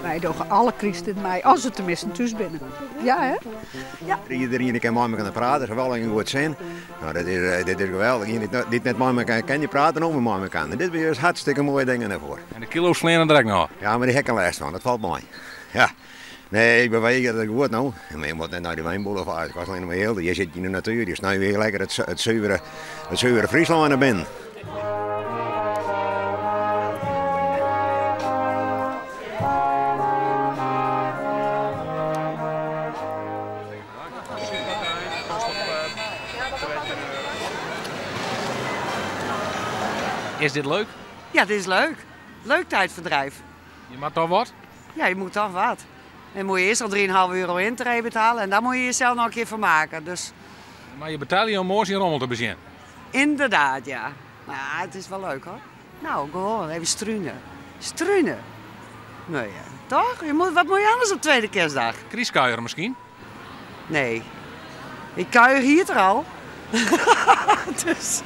Wij doen alle christen mij, als ze tenminste thuis binnen. Ja, hè? Ja. Iedereen kan met elkaar praten, geweldig en goed zijn. Nou, dit is geweldig. Dit met elkaar kan je praten over met elkaar. Dit is hartstikke mooie dingen ervoor. En de kilo's vleenen direct nog? Ja, maar die hekken lijst van, dat valt mooi. Ja. Nee, ik beweeg dat goed nou. En je moet net naar die wijnboulevard. Ik was alleen maar heel. Je zit in de natuur, je snijdt weer lekker het zuivere Friesland naar binnen. Is dit leuk? Ja, dit is leuk. Leuk tijdverdrijf. Je maakt toch wat? Ja, je moet toch wat. Dan moet je eerst al 3,5 euro intree betalen en dan moet je jezelf nog een keer vermaken. Dus... Maar je betaalt je om morgen in rommel te beginnen. Inderdaad, ja. Maar ja, het is wel leuk hoor. Nou, gewoon even struinen. Struinen? Nee, ja. Toch? Wat moet je anders op tweede kerstdag? Krieskuier misschien? Nee. Ik kuier hier er al. Dus...